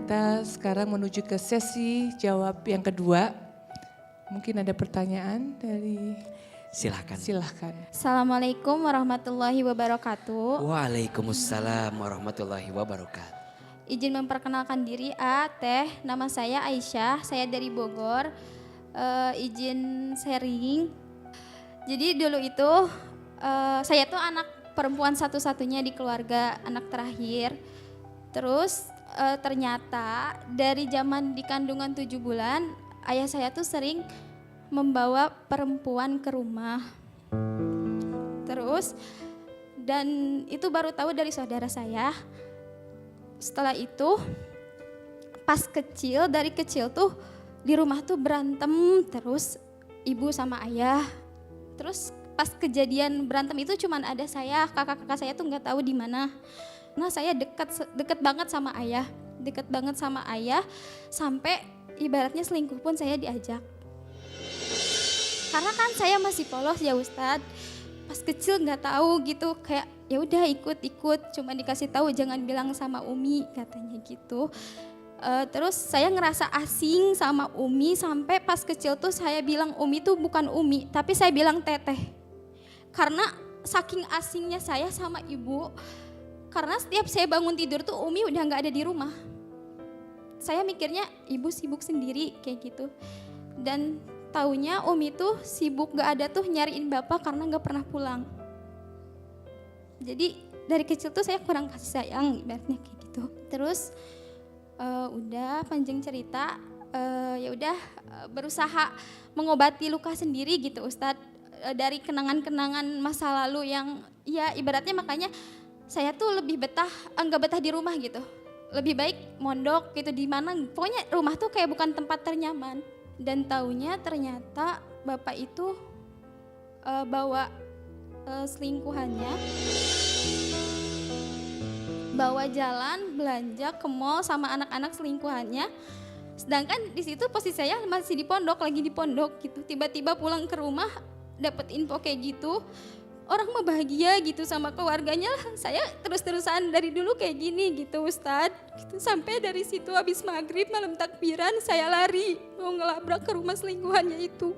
kita sekarang menuju ke sesi jawab yang kedua. Mungkin ada pertanyaan dari... Silahkan. Assalamualaikum warahmatullahi wabarakatuh. Waalaikumsalam warahmatullahi wabarakatuh. Izin memperkenalkan diri, Teh. Nama saya Aisyah, saya dari Bogor. Izin sharing. Jadi dulu itu saya tuh anak perempuan satu-satunya di keluarga, anak terakhir. Terus ternyata dari zaman di kandungan 7 bulan, ayah saya tuh sering membawa perempuan ke rumah. Terus dan itu baru tahu dari saudara saya. Setelah itu pas kecil, dari kecil tuh di rumah tuh berantem terus ibu sama ayah. Terus pas kejadian berantem itu cuman ada saya, kakak-kakak saya tuh nggak tahu di mana. Nah saya deket banget sama ayah, sampai ibaratnya selingkuh pun saya diajak. Karena kan saya masih polos ya Ustadz, pas kecil nggak tahu gitu, kayak ya udah ikut, cuma dikasih tahu jangan bilang sama Umi katanya gitu. Terus saya ngerasa asing sama Umi, sampai pas kecil tuh saya bilang Umi tuh bukan Umi, tapi saya bilang Teteh. Karena saking asingnya saya sama ibu, karena setiap saya bangun tidur tuh Umi udah nggak ada di rumah. Saya mikirnya ibu sibuk sendiri kayak gitu. Dan taunya Umi tuh sibuk gak ada tuh nyariin bapak karena gak pernah pulang. Jadi dari kecil tuh saya kurang kasih sayang ibaratnya kayak gitu. Terus udah panjang cerita, ya udah berusaha mengobati luka sendiri gitu Ustadz. Dari kenangan-kenangan masa lalu yang ya ibaratnya, makanya saya tuh lebih nggak betah di rumah gitu. Lebih baik mondok gitu, di mana pokoknya rumah tuh kayak bukan tempat ternyaman. Dan taunya ternyata bapak itu bawa selingkuhannya, bawa jalan belanja ke mall sama anak-anak selingkuhannya. Sedangkan di situ posisi saya masih lagi di pondok gitu. Tiba-tiba pulang ke rumah dapet info kayak gitu. Orang mah bahagia gitu sama keluarganya, saya terus-terusan dari dulu kayak gini gitu Ustadz. Gitu. Sampai dari situ habis maghrib malam takbiran saya lari mau ngelabrak ke rumah selingkuhannya itu.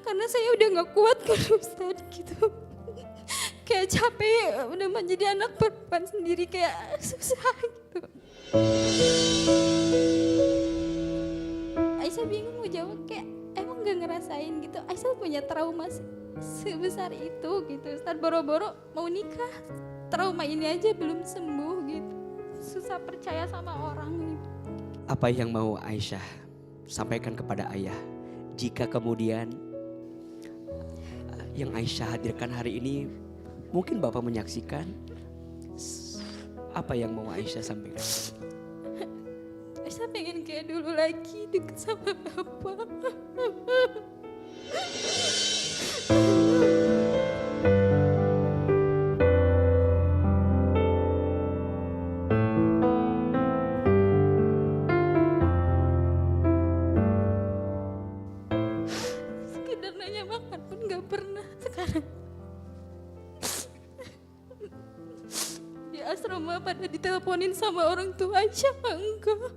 Karena saya udah gak kuat kan Ustadz gitu. Kayak capek udah menjadi anak perempuan sendiri, kayak susah gitu. Aisyah bingung mau jawab, kayak emang gak ngerasain gitu. Aisyah punya trauma sebesar itu gitu Ustadz, boro-boro mau nikah, trauma ini aja belum sembuh gitu, susah percaya sama orang gitu. Apa yang mau Aisyah sampaikan kepada ayah jika kemudian yang Aisyah hadirkan hari ini mungkin Bapak menyaksikan? Apa yang mau Aisyah sampaikan? Aisyah pengen kayak dulu lagi deket sama Bapak. Sekedar nanya makan pun gak pernah sekarang. Di asrama pada diteleponin sama orang tua, Aisyah enggak.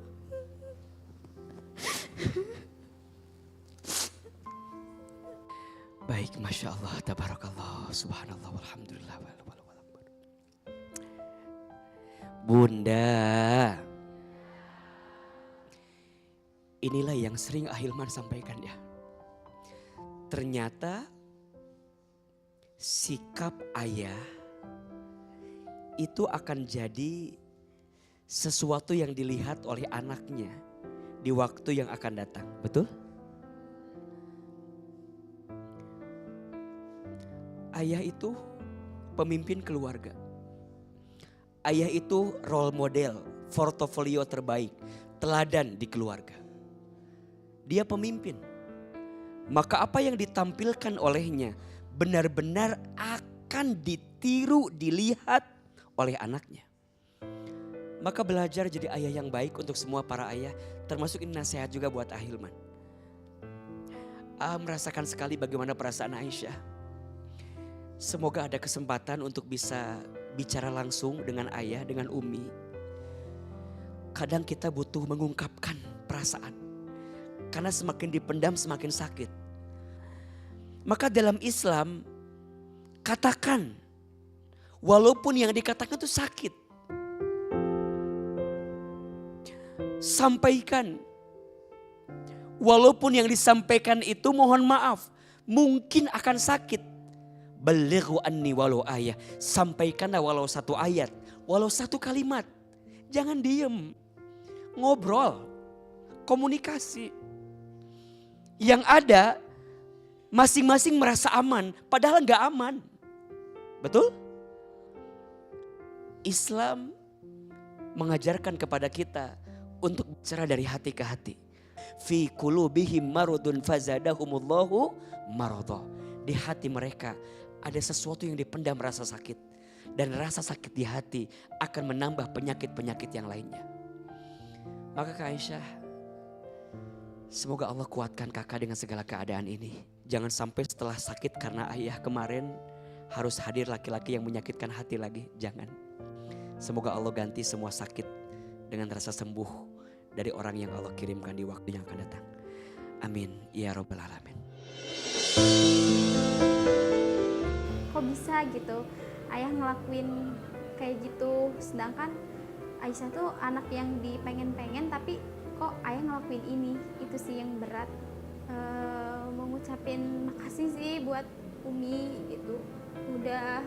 Baik, Masya Allah, Tabarakallah, Subhanallah, Walhamdulillah. Bunda, inilah yang sering Ahilman sampaikan ya. Ternyata sikap ayah itu akan jadi sesuatu yang dilihat oleh anaknya di waktu yang akan datang, betul? Ayah itu pemimpin keluarga. Ayah itu role model, portofolio terbaik, teladan di keluarga. Dia pemimpin. Maka apa yang ditampilkan olehnya benar-benar akan ditiru, dilihat oleh anaknya. Maka belajar jadi ayah yang baik untuk semua para ayah, termasuk ini nasihat juga buat Ahilman. Merasakan sekali bagaimana perasaan Aisyah. Semoga ada kesempatan untuk bisa bicara langsung dengan ayah, dengan Umi. Kadang kita butuh mengungkapkan perasaan. Karena semakin dipendam semakin sakit. Maka dalam Islam, katakan. Walaupun yang dikatakan itu sakit. Sampaikan. Walaupun yang disampaikan itu mohon maaf. Mungkin akan sakit. Balighu anni walau ayat. Sampaikanlah walau satu ayat. Walau satu kalimat. Jangan diem. Ngobrol. Komunikasi. Yang ada masing-masing merasa aman. Padahal gak aman. Betul? Islam mengajarkan kepada kita untuk bicara dari hati ke hati. Fi qulubihim maradun fazadahumullahu maradha. Di hati mereka ada sesuatu yang dipendam rasa sakit. Dan rasa sakit di hati akan menambah penyakit-penyakit yang lainnya. Maka Kak Aisyah, semoga Allah kuatkan kakak dengan segala keadaan ini. Jangan sampai setelah sakit karena ayah kemarin harus hadir laki-laki yang menyakitkan hati lagi. Jangan. Semoga Allah ganti semua sakit dengan rasa sembuh dari orang yang Allah kirimkan di waktu yang akan datang. Amin. Ya Rabbal Alamin. Kok bisa gitu ayah ngelakuin kayak gitu, sedangkan Aisyah tuh anak yang dipengen-pengen tapi kok ayah ngelakuin ini. Itu sih yang berat. Mau ngucapin makasih sih buat Umi gitu, udah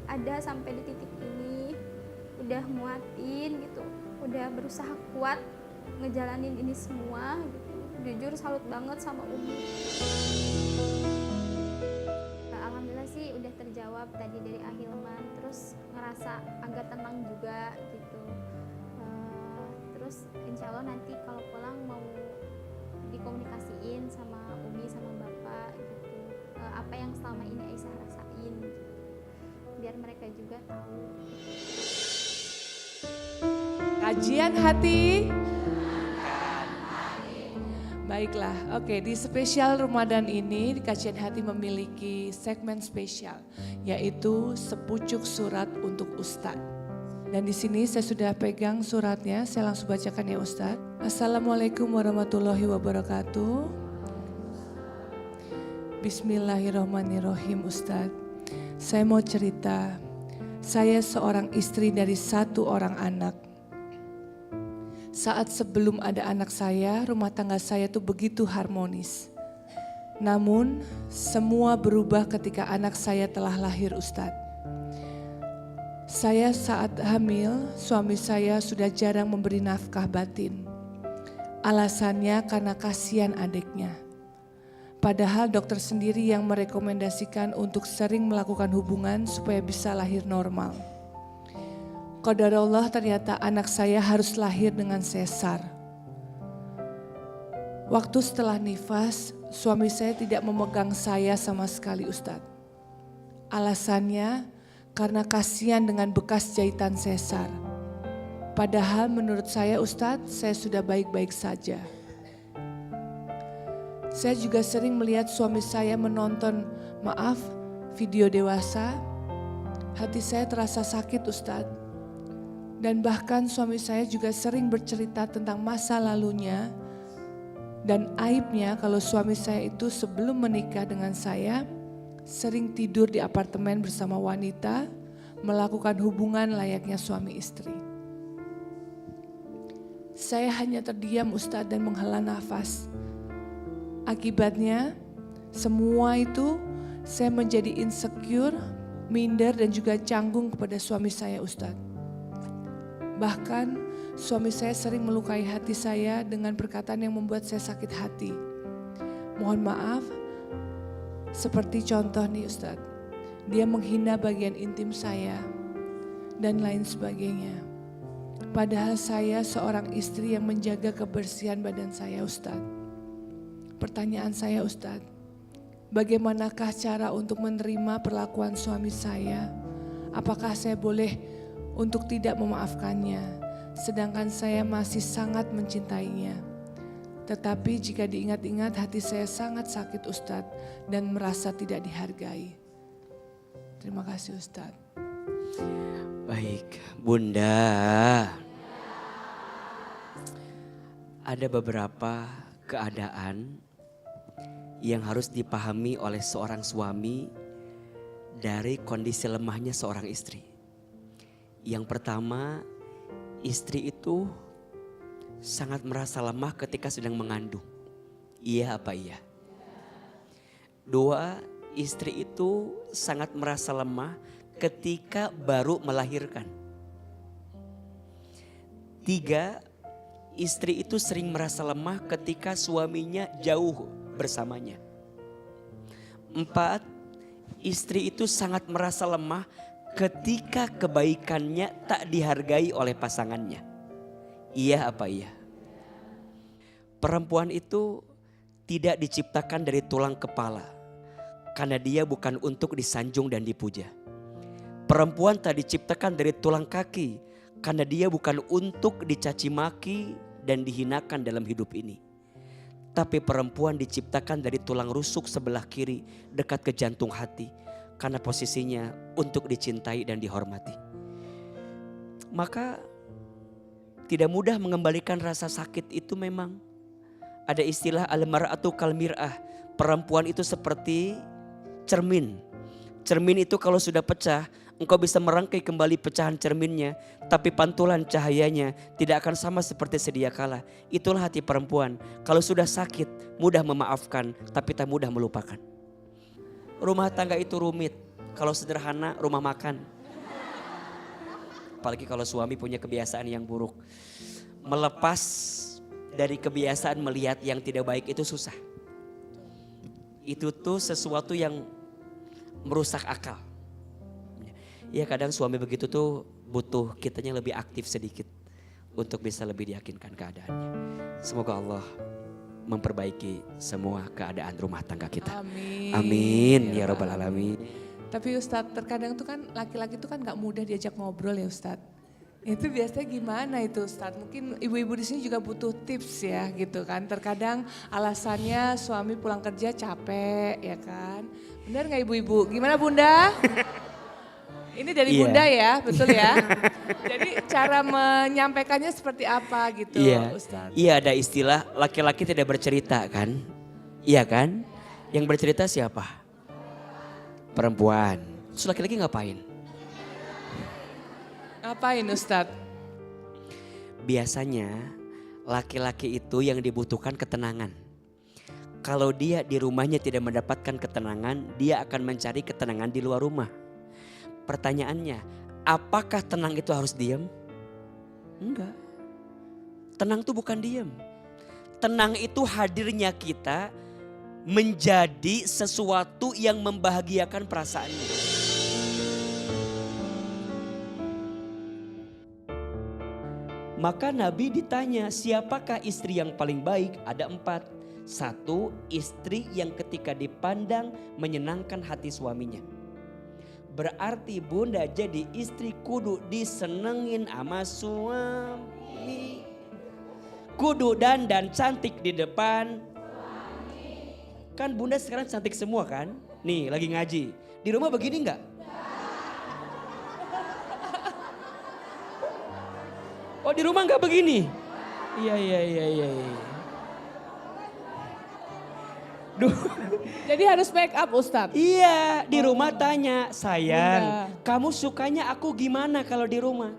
ada sampai di titik ini, udah muatin gitu, udah berusaha kuat ngejalanin ini semua gitu. Jujur salut banget sama Umi. Alhamdulillah sih udah terjawab tadi dari Ahilman, terus ngerasa agak tenang juga gitu. Terus insya Allah nanti kalau pulang mau dikomunikasiin sama Umi sama Bapak gitu, apa yang selama ini Aisyah rasain gitu. Biar mereka juga tahu. Kajian hati. Baiklah, oke, di spesial Ramadan ini di Kajian Hati memiliki segmen spesial, yaitu sepucuk surat untuk Ustadz. Dan di sini saya sudah pegang suratnya, saya langsung bacakan ya Ustadz. Assalamualaikum warahmatullahi wabarakatuh. Bismillahirrahmanirrahim Ustadz. Saya mau cerita, saya seorang istri dari satu orang anak. Saat sebelum ada anak saya, rumah tangga saya tuh begitu harmonis. Namun, semua berubah ketika anak saya telah lahir Ustadz. Saya saat hamil, suami saya sudah jarang memberi nafkah batin. Alasannya karena kasihan adiknya. Padahal dokter sendiri yang merekomendasikan untuk sering melakukan hubungan supaya bisa lahir normal. Qadarullah ternyata anak saya harus lahir dengan sesar. Waktu setelah nifas, suami saya tidak memegang saya sama sekali Ustadz. Alasannya karena kasihan dengan bekas jahitan sesar. Padahal menurut saya Ustadz, saya sudah baik-baik saja. Saya juga sering melihat suami saya menonton, video dewasa. Hati saya terasa sakit Ustadz. Dan bahkan suami saya juga sering bercerita tentang masa lalunya dan aibnya kalau suami saya itu sebelum menikah dengan saya sering tidur di apartemen bersama wanita, melakukan hubungan layaknya suami istri. Saya hanya terdiam Ustadz dan menghela nafas. Akibatnya semua itu saya menjadi insecure, minder dan juga canggung kepada suami saya Ustadz. Bahkan suami saya sering melukai hati saya dengan perkataan yang membuat saya sakit hati. Mohon maaf, seperti contoh nih Ustadz, dia menghina bagian intim saya dan lain sebagainya. Padahal saya seorang istri yang menjaga kebersihan badan saya Ustadz. Pertanyaan saya Ustadz, bagaimanakah cara untuk menerima perlakuan suami saya? Apakah saya boleh untuk tidak memaafkannya, sedangkan saya masih sangat mencintainya. Tetapi jika diingat-ingat hati saya sangat sakit Ustadz dan merasa tidak dihargai. Terima kasih Ustadz. Baik, Bunda. Ada beberapa keadaan yang harus dipahami oleh seorang suami dari kondisi lemahnya seorang istri. Yang pertama, istri itu sangat merasa lemah ketika sedang mengandung. Iya apa iya? Dua, istri itu sangat merasa lemah ketika baru melahirkan. Tiga, istri itu sering merasa lemah ketika suaminya jauh bersamanya. Empat, istri itu sangat merasa lemah ketika kebaikannya tak dihargai oleh pasangannya. Iya apa iya? Perempuan itu tidak diciptakan dari tulang kepala, karena dia bukan untuk disanjung dan dipuja. Perempuan tak diciptakan dari tulang kaki, karena dia bukan untuk dicaci maki dan dihinakan dalam hidup ini. Tapi perempuan diciptakan dari tulang rusuk sebelah kiri dekat ke jantung hati, karena posisinya untuk dicintai dan dihormati. Maka tidak mudah mengembalikan rasa sakit itu memang. Ada istilah al-mar'atu kal mir'ah. Perempuan itu seperti cermin. Cermin itu kalau sudah pecah, engkau bisa merangkai kembali pecahan cerminnya, tapi pantulan cahayanya tidak akan sama seperti sedia kala. Itulah hati perempuan. Kalau sudah sakit, mudah memaafkan, tapi tak mudah melupakan. Rumah tangga itu rumit. Kalau sederhana, rumah makan. Apalagi kalau suami punya kebiasaan yang buruk. Melepas dari kebiasaan melihat yang tidak baik itu susah. Itu tuh sesuatu yang merusak akal. Ya kadang suami begitu tuh butuh kitanya lebih aktif sedikit untuk bisa lebih diyakinkan keadaannya. Semoga Allah memperbaiki semua keadaan rumah tangga kita. Amin. Amin ya Rabbal Alamin. Tapi Ustadz terkadang tuh kan laki-laki tuh kan gak mudah diajak ngobrol ya Ustadz. Itu biasanya gimana itu Ustadz? Mungkin ibu-ibu di sini juga butuh tips ya gitu kan. Terkadang alasannya suami pulang kerja capek ya kan. Benar gak ibu-ibu? Gimana Bunda? Ini dari Bunda ya, betul ya. Jadi cara menyampaikannya seperti apa gitu Ustadz? Iya ada istilah laki-laki tidak bercerita kan. Iya kan? Yang bercerita siapa? Perempuan. Terus laki-laki ngapain? Ngapain Ustadz? Biasanya laki-laki itu yang dibutuhkan ketenangan. Kalau dia di rumahnya tidak mendapatkan ketenangan, dia akan mencari ketenangan di luar rumah. Pertanyaannya, apakah tenang itu harus diam? Enggak. Tenang itu bukan diam. Tenang itu hadirnya kita menjadi sesuatu yang membahagiakan perasaannya. Maka Nabi ditanya, siapakah istri yang paling baik? Ada 4. 1, istri yang ketika dipandang menyenangkan hati suaminya. Berarti Bunda jadi istri kudu disenengin sama suami. Kudu dandan cantik di depan. Kan Bunda sekarang cantik semua kan? Nih lagi ngaji. Di rumah begini enggak? Oh di rumah enggak begini? Iya. Duh. Jadi harus make up Ustadz? Iya di rumah tanya, sayang kamu sukanya aku gimana kalau di rumah?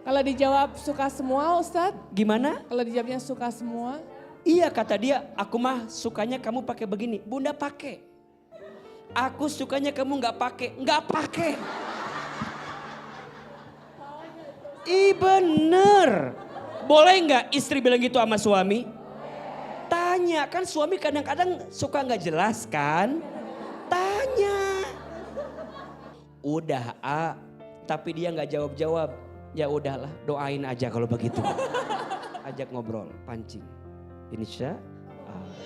Kalau dijawab suka semua Ustadz? Gimana? Kalau dijawabnya suka semua? Iya kata dia, aku mah sukanya kamu pakai begini. Bunda pakai. Aku sukanya kamu nggak pakai. Ih bener. Boleh nggak istri bilang gitu sama suami? Tanya, kan suami kadang-kadang suka nggak jelas kan? Tanya. Udah tapi dia nggak jawab-jawab. Ya udahlah, doain aja kalau begitu. Ajak ngobrol, pancing. Insya Allah.